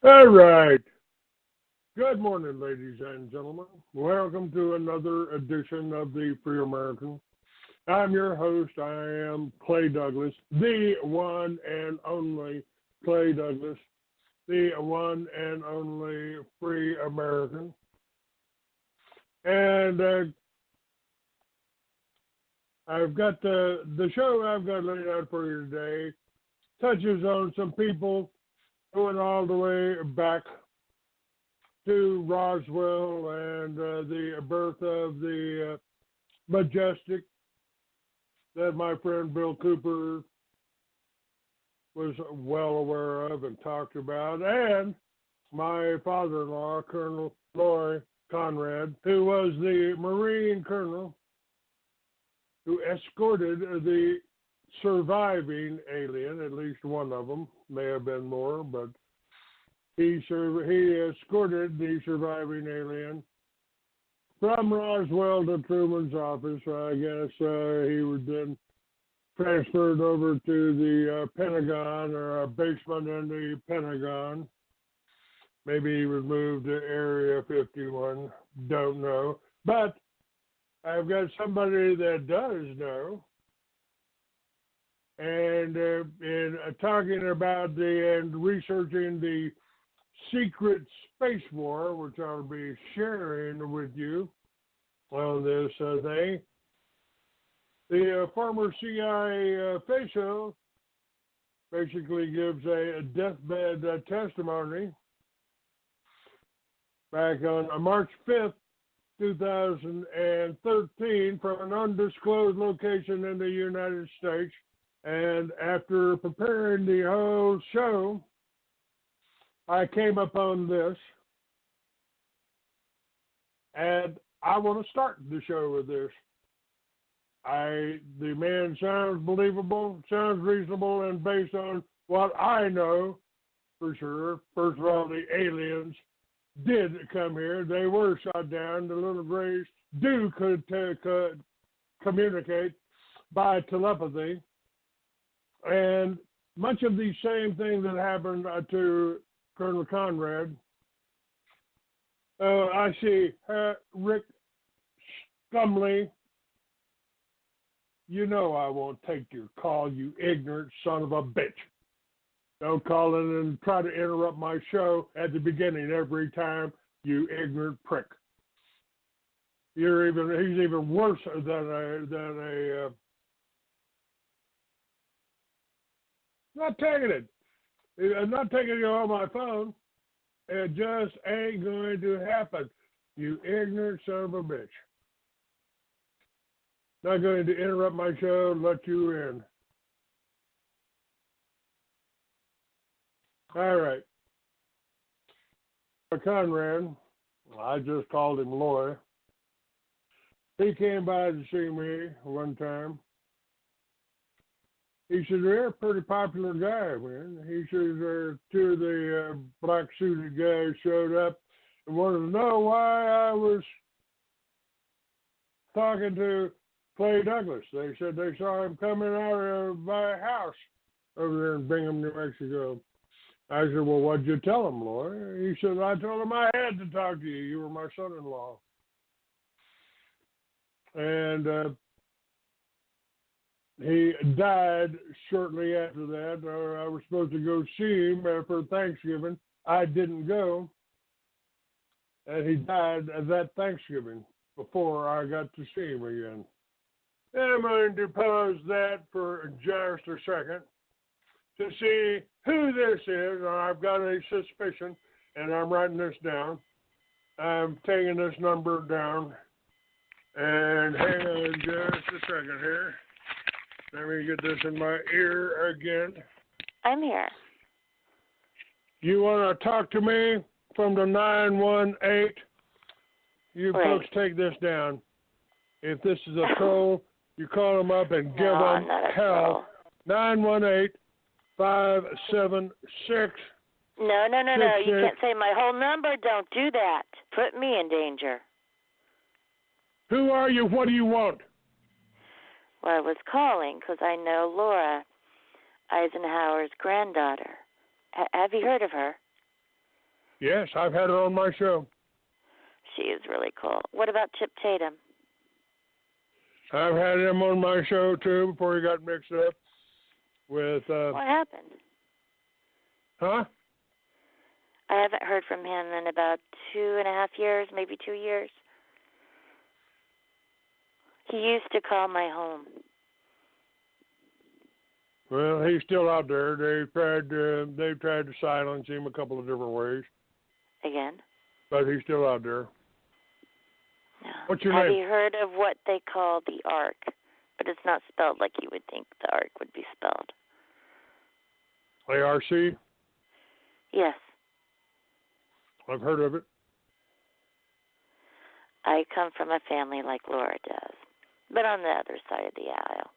All right. Good morning, ladies and gentlemen. Welcome to another edition of the Free American. I'm your host. I am Clay Douglas, the one and only Clay Douglas, the one and only Free American. And I've got the show I've got laid out for you today touches on some people going all the way back to Roswell and the birth of the Majestic that my friend Bill Cooper was well aware of and talked about, and my father-in-law, Colonel Loy Conrad, who was the Marine colonel who escorted the surviving alien, at least one of them, may have been more, but he escorted the surviving alien from Roswell to Truman's office. I guess he was then transferred over to the Pentagon or a basement in the Pentagon. Maybe he was moved to Area 51. Don't know. But I've got somebody that does know. And in talking about and researching the secret space war, which I'll be sharing with you on this thing, the former CIA official basically gives a deathbed testimony back on March 5th, 2013, from an undisclosed location in the United States. And after preparing the whole show, I came upon this, and I want to start the show with this. The man sounds believable, sounds reasonable, and based on what I know for sure. First of all, the aliens did come here. They were shot down. The little grays could communicate by telepathy. And much of the same thing that happened to Colonel Conrad. I see Rick Scumley. You know I won't take your call, you ignorant son of a bitch. Don't call in and try to interrupt my show at the beginning every time, you ignorant prick. He's even worse than a not taking it. I'm not taking you on my phone. It just ain't going to happen. You ignorant son of a bitch. Not going to interrupt my show and let you in. All right. Conrad, I just called him Loy. He came by to see me one time. He said, "You're a pretty popular guy, man." He says, two of the black suited guys showed up and wanted to know why I was talking to Clay Douglas. They said they saw him coming out of my house over there in Bingham, New Mexico. I said, "Well, what'd you tell him, Loy?" He said, "I told him I had to talk to you. You were my son-in-law." And he died shortly after that. I was supposed to go see him for Thanksgiving. I didn't go. And he died that Thanksgiving before I got to see him again. And I'm going to pause that for just a second to see who this is. I've got a suspicion, and I'm writing this down. I'm taking this number down. And hang on just a second here. Let me get this in my ear again. I'm here. You want to talk to me from the 918? You Wait. folks take this down. If this is a troll, you call them up and give them hell. 918-576. No. You can't say my whole number. Don't do that. Put me in danger. Who are you? What do you want? Well, I was calling because I know Laura, Eisenhower's granddaughter. Have you heard of her? Yes, I've had her on my show. She is really cool. What about Chip Tatum? I've had him on my show too before he got mixed up with. What happened? Huh? I haven't heard from him in about 2.5 years, maybe 2 years. He used to call my home. Well, he's still out there. They've tried to silence him a couple of different ways. Again? But he's still out there. No. What's your Have name? you heard of what they call the Ark? But it's not spelled like you would think the Ark would be spelled. ARC? Yes. I've heard of it. I come from a family like Laura does, but on the other side of the aisle.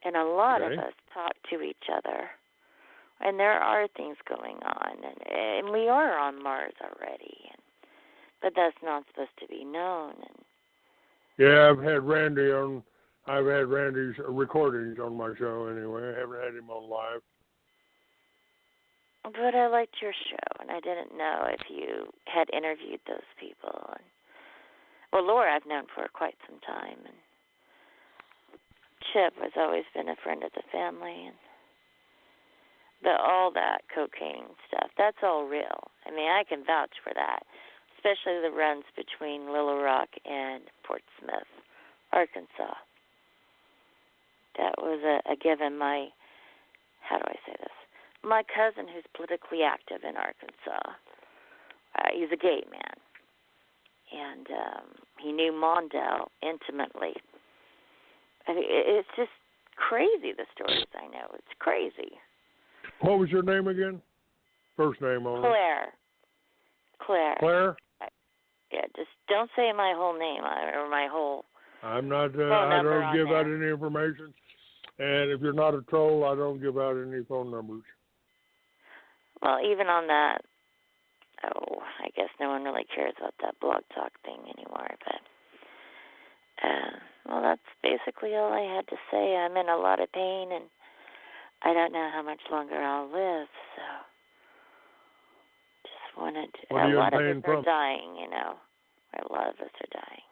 And a lot of us talk to each other. And there are things going on. And we are on Mars already. But that's not supposed to be known. And Yeah, I've had Randy's recordings on my show anyway. I haven't had him on live. But I liked your show, and I didn't know if you had interviewed those people. And, well, Laura I've known for quite some time, and Chip has always been a friend of the family, and all that cocaine stuff, that's all real. I mean, I can vouch for that, especially the runs between Little Rock and Portsmouth, Arkansas. That was a given. How do I say this? My cousin, who's politically active in Arkansas, he's a gay man, and he knew Mondale intimately. I mean, it's just crazy, the stories I know. It's crazy. What was your name again? First name only. Claire. Claire? Yeah, just don't say my whole name or my whole I'm not, phone I number don't give there. out any information. And if you're not a troll, I don't give out any phone numbers. Well, even on that, I guess no one really cares about that Blog Talk thing anymore. But, well, that's basically all I had to say. I'm in a lot of pain, and I don't know how much longer I'll live, so just wanted to, a lot of us are dying, you know. A lot of us are dying.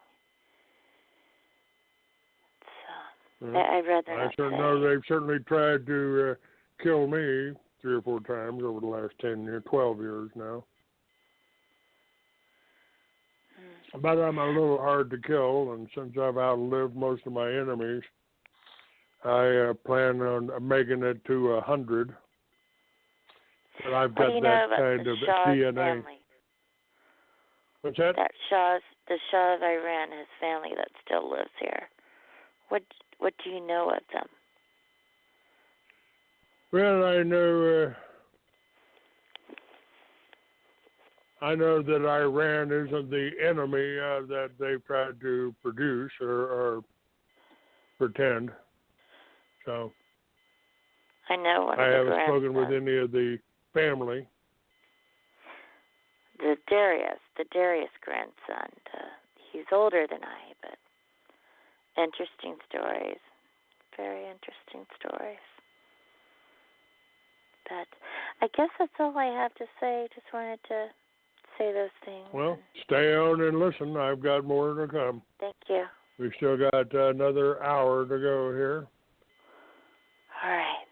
So, I'd rather not say. I know they've certainly tried to kill me 3 or 4 times over the last 12 years now. But I'm a little hard to kill, and since I've outlived most of my enemies, I plan on making it to 100. But I've got that kind of DNA. Family? What's that? The Shah of Iran, his family that still lives here. What do you know of them? Well, I know that Iran isn't the enemy that they've tried to produce or pretend. So I know one I of the haven't spoken with any of the family. The Darius grandson. He's older than I, but interesting stories. Very interesting stories. But I guess that's all I have to say. Just wanted to say those things. Well, stay on and listen. I've got more to come. Thank you. We've still got another hour to go here. All right.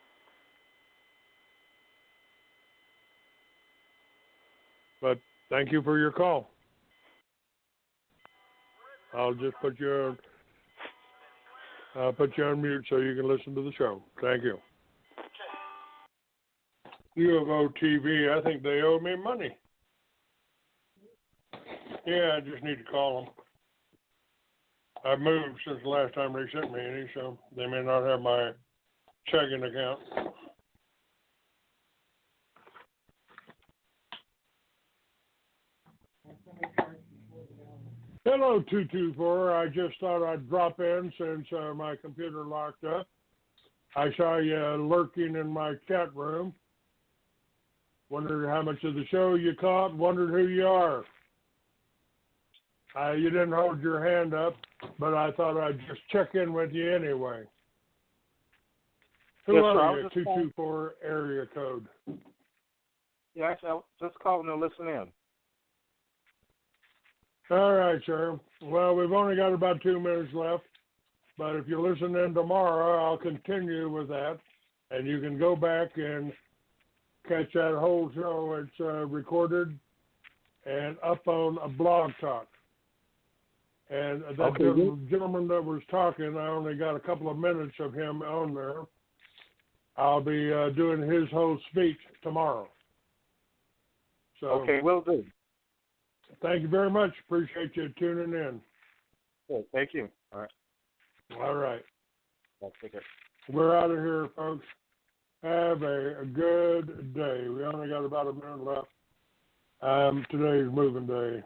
But thank you for your call. I'll just put you on mute so you can listen to the show. Thank you. U of O TV, I think they owe me money. Yeah, I just need to call them. I've moved since the last time they sent me any, so they may not have my checking account. Hello, 224. I just thought I'd drop in since my computer locked up. I saw you lurking in my chat room. Wondered how much of the show you caught. Wondered who you are. You didn't hold your hand up, but I thought I'd just check in with you anyway. Who are you? 224 area code. Yeah, actually, I was just calling to listen in. All right, sir. Well, we've only got about 2 minutes left, but if you listen in tomorrow, I'll continue with that, and you can go back and catch that whole show. It's recorded and up on a Blog Talk. And that gentleman that was talking, I only got a couple of minutes of him on there. I'll be doing his whole speech tomorrow. So, okay, will do. Thank you very much. Appreciate you tuning in. Okay, thank you. All right. All right. I'll take it. We're out of here, folks. Have a good day. We only got about a minute left. Today's moving day.